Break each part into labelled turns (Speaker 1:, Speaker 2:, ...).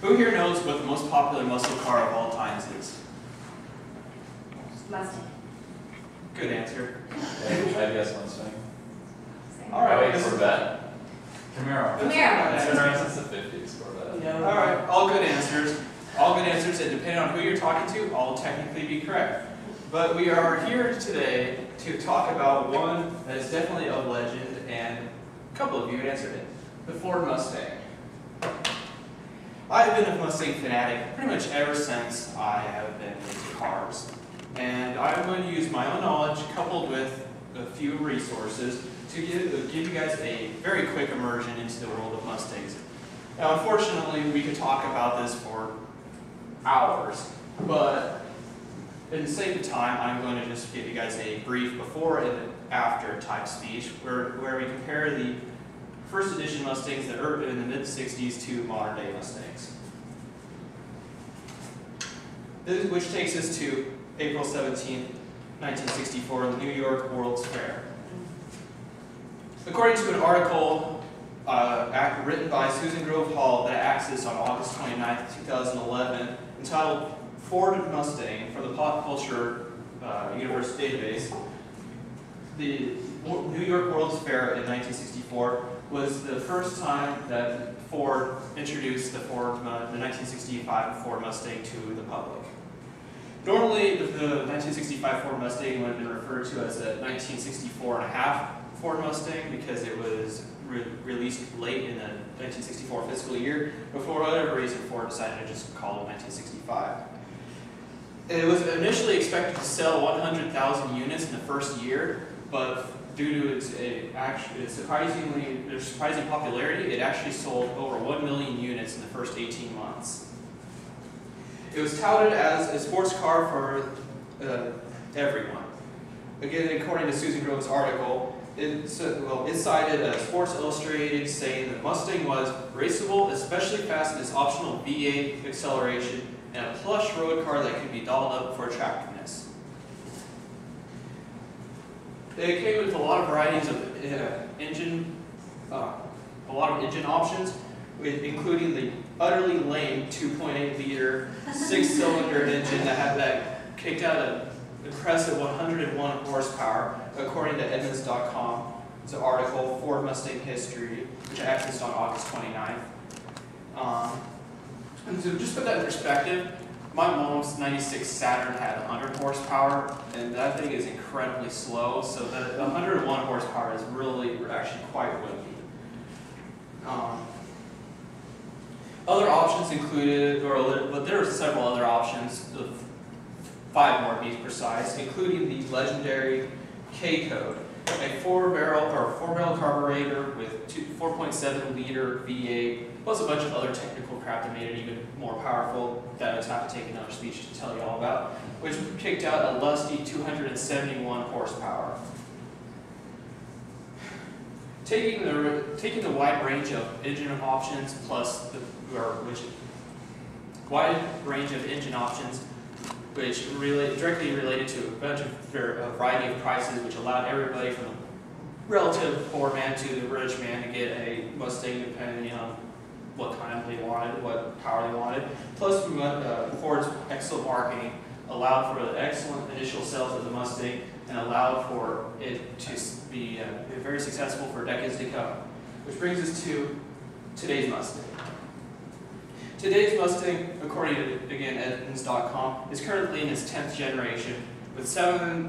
Speaker 1: Who here knows what the most popular muscle car of all times is?
Speaker 2: Mustang.
Speaker 1: Good answer.
Speaker 3: I guess Mustang.
Speaker 1: All right.
Speaker 3: Wait, Corvette. Camaro.
Speaker 2: Camaro.
Speaker 3: It's been since the 50s, Corvette.
Speaker 1: All right. All good answers. All good answers, and depending on who you're talking to, all technically be correct. But we are here today to talk about one that is definitely of legend, and a couple of you answered it: the Ford Mustang. I've been a Mustang fanatic pretty much ever since I have been into cars. And I'm going to use my own knowledge coupled with a few resources to give you guys a very quick immersion into the world of Mustangs. Now, unfortunately, we could talk about this for hours, but in the sake of time, I'm going to just give you guys a brief before and after type speech where we compare the first edition Mustangs that are in the mid-60s to modern day Mustangs. Which takes us to April 17, 1964, the New York World's Fair. According to an article written by Susan Grove Hall that I accessed on August 29, 2011, entitled Ford Mustang from the Pop Culture Universe database, the New York World's Fair in 1964 was the first time that Ford introduced the 1965 Ford Mustang to the public. Normally, the 1965 Ford Mustang would have been referred to as a 1964 and a half Ford Mustang because it was released late in the 1964 fiscal year, but for whatever reason, Ford decided to just call it 1965. It was initially expected to sell 100,000 units in the first year, but due to its surprising popularity, it actually sold over 1 million units in the first 18 months. It was touted as a sports car for everyone. Again, according to Susan Grove's article, it cited Sports Illustrated saying that Mustang was raceable, especially fast in its optional V8 acceleration, and a plush road car that could be dolled up for attractiveness. It came with a lot of varieties of engine options, including the utterly lame 2.8-liter six-cylinder engine that kicked out an impressive 101 horsepower, according to Edmunds.com. It's an article, Ford Mustang History, which I accessed on August 29th. And to just put that in perspective, my mom's 96 Saturn had 100 horsepower, and that thing is incredibly slow, so the 101 horsepower is really actually quite wimpy. Other options included, but there were several other options, 5 more to be precise, including the legendary K-Code, a four-barrel carburetor with 4.7-liter V8, plus a bunch of other technical crap that made it even more powerful that I would have to take another speech to tell you all about, which kicked out a lusty 271 horsepower. Taking the wide range of engine options which directly related to a variety of prices, which allowed everybody from the relative poor man to the rich man to get a Mustang depending on what kind they wanted, what power they wanted. Plus, Ford's excellent marketing allowed for the excellent initial sales of the Mustang and allowed for it to be very successful for decades to come. Which brings us to today's Mustang. Today's Mustang, according to, again, Edmunds.com, is currently in its 10th generation, with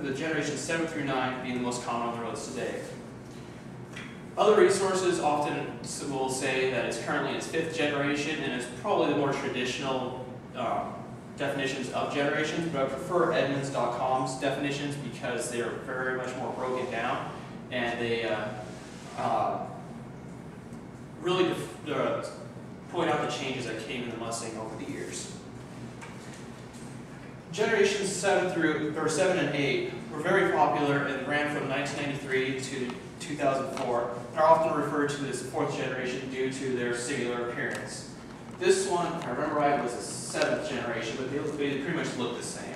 Speaker 1: the generations 7 through 9 being the most common on the roads today. Other resources often will say that it's currently in its 5th generation, and it's probably the more traditional definitions of generations, but I prefer Edmunds.com's definitions because they are very much more broken down, and they really point out the changes that came in the Mustang over the years. Generations 7 and 8 were very popular and ran from 1993 to 2004 and are often referred to as 4th generation due to their singular appearance. This one, if I remember right, was a 7th generation, but they pretty much look the same.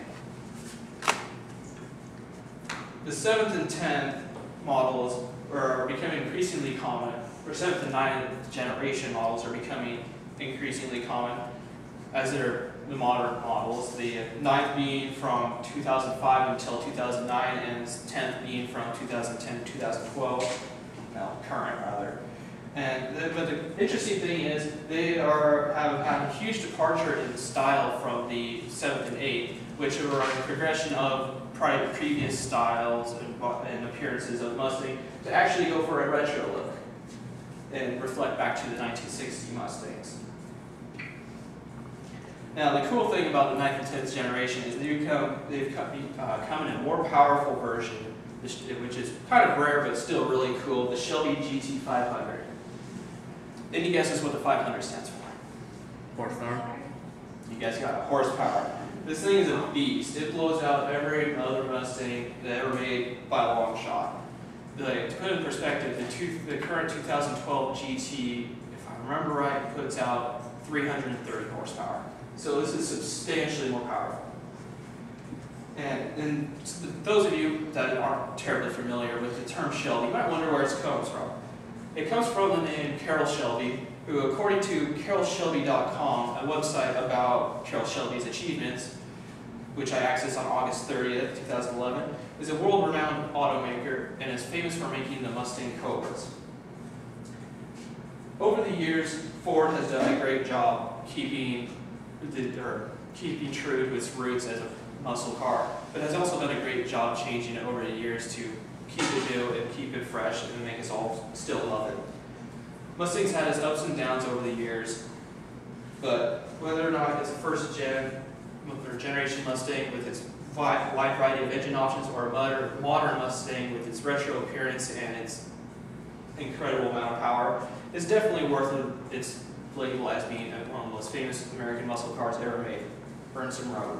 Speaker 1: The 7th and 10th models are becoming increasingly common, or 7th and 9th generation models are becoming increasingly common, as the modern models, the 9th being from 2005 until 2009, and 10th being from 2010 to 2012, well, current rather. But the interesting thing is they have had a huge departure in style from the 7th and 8th, which are a progression of previous styles and appearances of Mustang to actually go for a retro look and reflect back to the 1960 Mustangs. Now, the cool thing about the 9th and 10th generation is they've come in a more powerful version, which is kind of rare but still really cool, the Shelby GT500. Any guesses what the 500 stands for?
Speaker 2: Horsepower.
Speaker 1: You guys got it, horsepower. This thing is a beast. It blows out every other Mustang that ever made by a long shot. To put it in perspective, the current 2012 GT, if I remember right, puts out 330 horsepower. So this is substantially more powerful. And those of you that aren't terribly familiar with the term Shelby, you might wonder where it comes from. It comes from the name Carroll Shelby, who, according to carrollshelby.com, a website about Carroll Shelby's achievements, which I accessed on August 30th, 2011, is a world-renowned automaker and is famous for making the Mustang Cobras. Over the years, Ford has done a great job keeping true to its roots as a muscle car, but has also done a great job changing it over the years to keep it new and keep it fresh and make us all still love it. Mustang's had its ups and downs over the years, but whether or not it's a first generation Mustang with its wide variety of engine options, or a modern Mustang with its retro appearance and its incredible amount of power, it's definitely worth its label as being one of the most famous American muscle cars ever made. Burn some rubber.